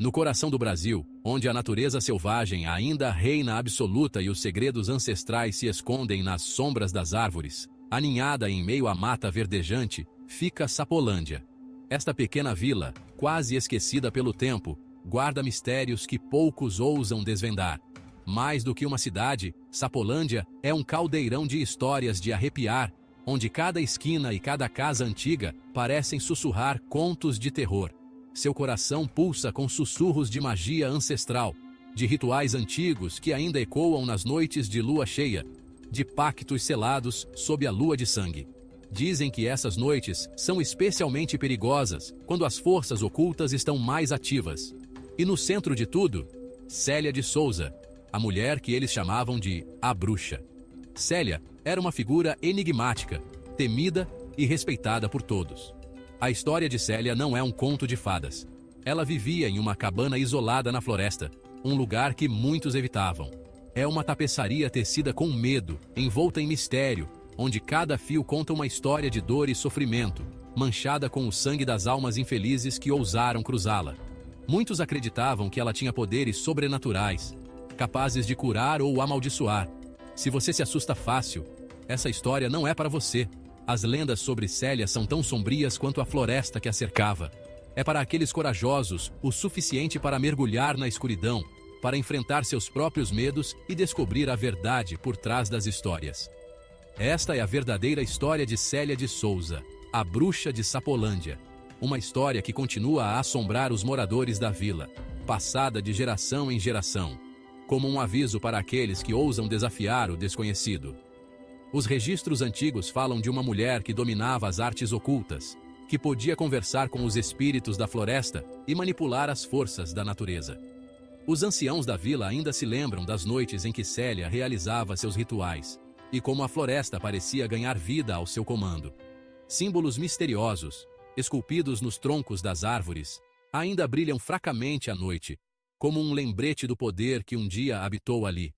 No coração do Brasil, onde a natureza selvagem ainda reina absoluta e os segredos ancestrais se escondem nas sombras das árvores, aninhada em meio à mata verdejante, fica Sapolândia. Esta pequena vila, quase esquecida pelo tempo, guarda mistérios que poucos ousam desvendar. Mais do que uma cidade, Sapolândia é um caldeirão de histórias de arrepiar, onde cada esquina e cada casa antiga parecem sussurrar contos de terror. Seu coração pulsa com sussurros de magia ancestral, de rituais antigos que ainda ecoam nas noites de lua cheia, de pactos selados sob a lua de sangue. Dizem que essas noites são especialmente perigosas quando as forças ocultas estão mais ativas. E no centro de tudo, Célia de Souza, a mulher que eles chamavam de a Bruxa. Célia era uma figura enigmática, temida e respeitada por todos. A história de Célia não é um conto de fadas. Ela vivia em uma cabana isolada na floresta, um lugar que muitos evitavam. É uma tapeçaria tecida com medo, envolta em mistério, onde cada fio conta uma história de dor e sofrimento, manchada com o sangue das almas infelizes que ousaram cruzá-la. Muitos acreditavam que ela tinha poderes sobrenaturais, capazes de curar ou amaldiçoar. Se você se assusta fácil, essa história não é para você. As lendas sobre Célia são tão sombrias quanto a floresta que a cercava. É para aqueles corajosos o suficiente para mergulhar na escuridão, para enfrentar seus próprios medos e descobrir a verdade por trás das histórias. Esta é a verdadeira história de Célia de Souza, a Bruxa de Sapolândia. Uma história que continua a assombrar os moradores da vila, passada de geração em geração, como um aviso para aqueles que ousam desafiar o desconhecido. Os registros antigos falam de uma mulher que dominava as artes ocultas, que podia conversar com os espíritos da floresta e manipular as forças da natureza. Os anciãos da vila ainda se lembram das noites em que Célia realizava seus rituais, e como a floresta parecia ganhar vida ao seu comando. Símbolos misteriosos, esculpidos nos troncos das árvores, ainda brilham fracamente à noite, como um lembrete do poder que um dia habitou ali.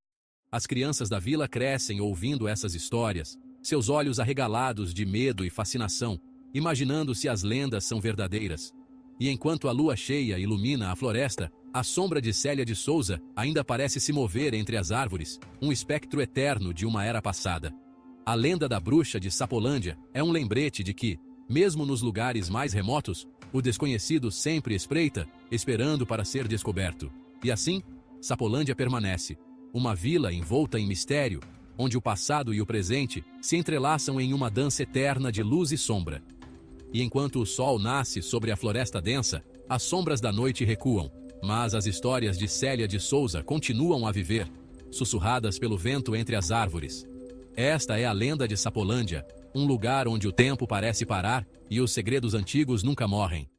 As crianças da vila crescem ouvindo essas histórias, seus olhos arregalados de medo e fascinação, imaginando se as lendas são verdadeiras. E enquanto a lua cheia ilumina a floresta, a sombra de Célia de Souza ainda parece se mover entre as árvores, um espectro eterno de uma era passada. A lenda da Bruxa de Sapolândia é um lembrete de que, mesmo nos lugares mais remotos, o desconhecido sempre espreita, esperando para ser descoberto. E assim, Sapolândia permanece, uma vila envolta em mistério, onde o passado e o presente se entrelaçam em uma dança eterna de luz e sombra. E enquanto o sol nasce sobre a floresta densa, as sombras da noite recuam, mas as histórias de Célia de Souza continuam a viver, sussurradas pelo vento entre as árvores. Esta é a lenda de Sapolândia, um lugar onde o tempo parece parar e os segredos antigos nunca morrem.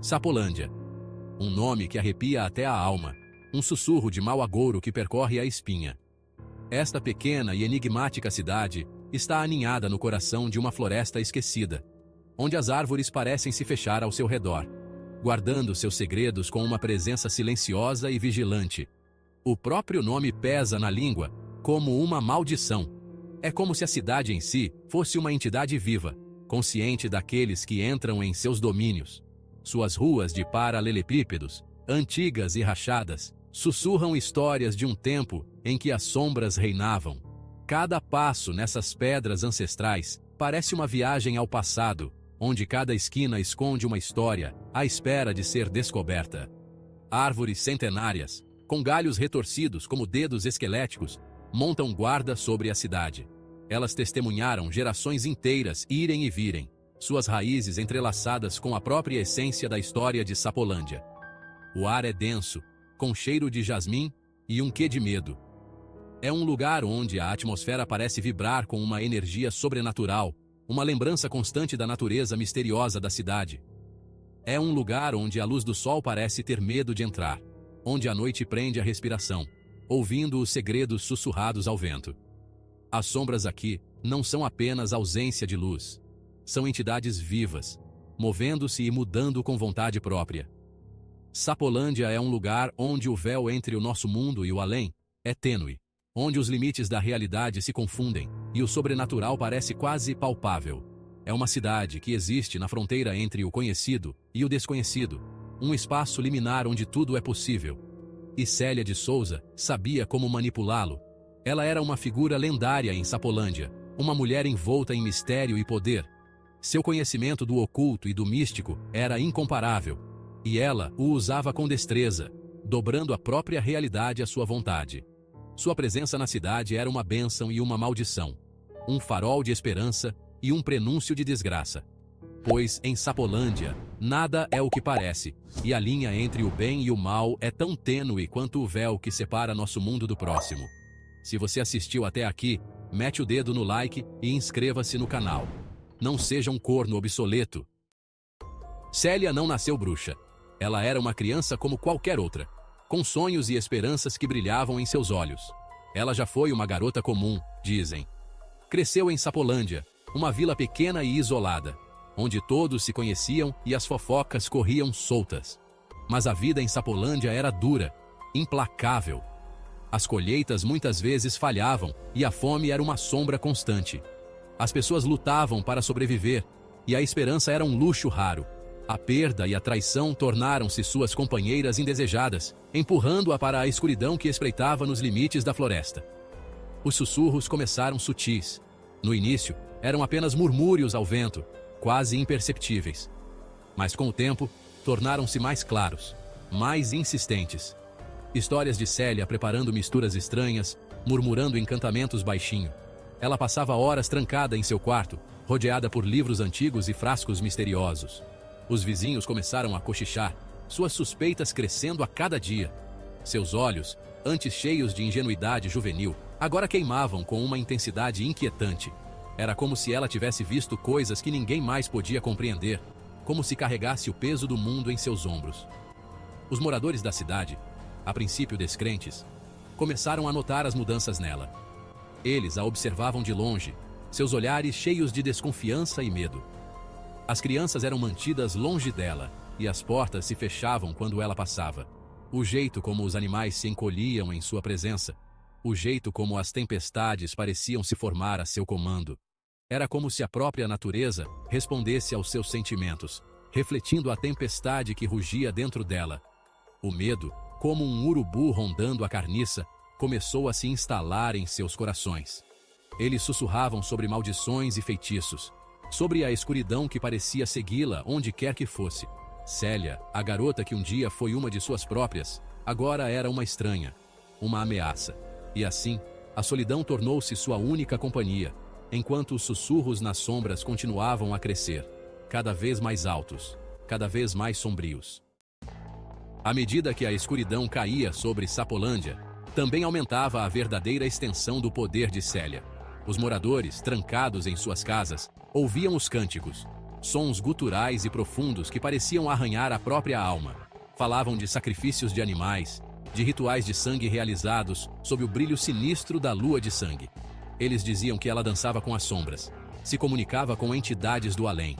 Sapolândia. Um nome que arrepia até a alma, um sussurro de mau agouro que percorre a espinha. Esta pequena e enigmática cidade está aninhada no coração de uma floresta esquecida, onde as árvores parecem se fechar ao seu redor, guardando seus segredos com uma presença silenciosa e vigilante. O próprio nome pesa na língua, como uma maldição. É como se a cidade em si fosse uma entidade viva, consciente daqueles que entram em seus domínios. Suas ruas de paralelepípedos, antigas e rachadas, sussurram histórias de um tempo em que as sombras reinavam. Cada passo nessas pedras ancestrais parece uma viagem ao passado, onde cada esquina esconde uma história, à espera de ser descoberta. Árvores centenárias, com galhos retorcidos como dedos esqueléticos, montam guarda sobre a cidade. Elas testemunharam gerações inteiras irem e virem, suas raízes entrelaçadas com a própria essência da história de Sapolândia. O ar é denso, com cheiro de jasmim e um quê de medo. É um lugar onde a atmosfera parece vibrar com uma energia sobrenatural, uma lembrança constante da natureza misteriosa da cidade. É um lugar onde a luz do sol parece ter medo de entrar, onde a noite prende a respiração, ouvindo os segredos sussurrados ao vento. As sombras aqui não são apenas ausência de luz. São entidades vivas, movendo-se e mudando com vontade própria. Sapolândia é um lugar onde o véu entre o nosso mundo e o além é tênue, onde os limites da realidade se confundem e o sobrenatural parece quase palpável. É uma cidade que existe na fronteira entre o conhecido e o desconhecido, um espaço liminar onde tudo é possível. E Célia de Souza sabia como manipulá-lo. Ela era uma figura lendária em Sapolândia, uma mulher envolta em mistério e poder. Seu conhecimento do oculto e do místico era incomparável, e ela o usava com destreza, dobrando a própria realidade à sua vontade. Sua presença na cidade era uma bênção e uma maldição, um farol de esperança e um prenúncio de desgraça. Pois, em Sapolândia, nada é o que parece, e a linha entre o bem e o mal é tão tênue quanto o véu que separa nosso mundo do próximo. Se você assistiu até aqui, mete o dedo no like e inscreva-se no canal. Não seja um corno obsoleto. Célia não nasceu bruxa. Ela era uma criança como qualquer outra, com sonhos e esperanças que brilhavam em seus olhos. Ela já foi uma garota comum, dizem. Cresceu em Sapolândia, uma vila pequena e isolada, onde todos se conheciam e as fofocas corriam soltas. Mas a vida em Sapolândia era dura, implacável. As colheitas muitas vezes falhavam e a fome era uma sombra constante. As pessoas lutavam para sobreviver e a esperança era um luxo raro. A perda e a traição tornaram-se suas companheiras indesejadas, empurrando-a para a escuridão que espreitava nos limites da floresta. Os sussurros começaram sutis. No início, eram apenas murmúrios ao vento, quase imperceptíveis. Mas com o tempo, tornaram-se mais claros, mais insistentes. Histórias de Célia preparando misturas estranhas, murmurando encantamentos baixinho. Ela passava horas trancada em seu quarto, rodeada por livros antigos e frascos misteriosos. Os vizinhos começaram a cochichar, suas suspeitas crescendo a cada dia. Seus olhos, antes cheios de ingenuidade juvenil, agora queimavam com uma intensidade inquietante. Era como se ela tivesse visto coisas que ninguém mais podia compreender, como se carregasse o peso do mundo em seus ombros. Os moradores da cidade, a princípio descrentes, começaram a notar as mudanças nela. Eles a observavam de longe, seus olhares cheios de desconfiança e medo. As crianças eram mantidas longe dela, e as portas se fechavam quando ela passava. O jeito como os animais se encolhiam em sua presença, o jeito como as tempestades pareciam se formar a seu comando. Era como se a própria natureza respondesse aos seus sentimentos, refletindo a tempestade que rugia dentro dela. O medo, como um urubu rondando a carniça, começou a se instalar em seus corações. Eles sussurravam sobre maldições e feitiços, sobre a escuridão que parecia segui-la onde quer que fosse. Célia, a garota que um dia foi uma de suas próprias, agora era uma estranha, uma ameaça. E assim, a solidão tornou-se sua única companhia, enquanto os sussurros nas sombras continuavam a crescer, cada vez mais altos, cada vez mais sombrios. À medida que a escuridão caía sobre Sapolândia, também aumentava a verdadeira extensão do poder de Célia. Os moradores, trancados em suas casas, ouviam os cânticos, sons guturais e profundos que pareciam arranhar a própria alma. Falavam de sacrifícios de animais, de rituais de sangue realizados sob o brilho sinistro da lua de sangue. Eles diziam que ela dançava com as sombras, se comunicava com entidades do além.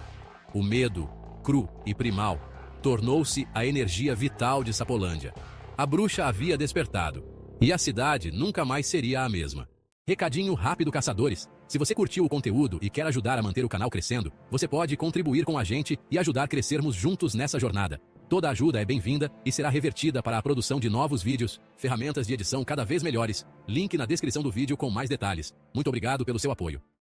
O medo, cru e primal, tornou-se a energia vital de Sapolândia. A bruxa havia despertado, e a cidade nunca mais seria a mesma. Recadinho rápido, caçadores. Se você curtiu o conteúdo e quer ajudar a manter o canal crescendo, você pode contribuir com a gente e ajudar a crescermos juntos nessa jornada. Toda ajuda é bem-vinda e será revertida para a produção de novos vídeos, ferramentas de edição cada vez melhores. Link na descrição do vídeo com mais detalhes. Muito obrigado pelo seu apoio.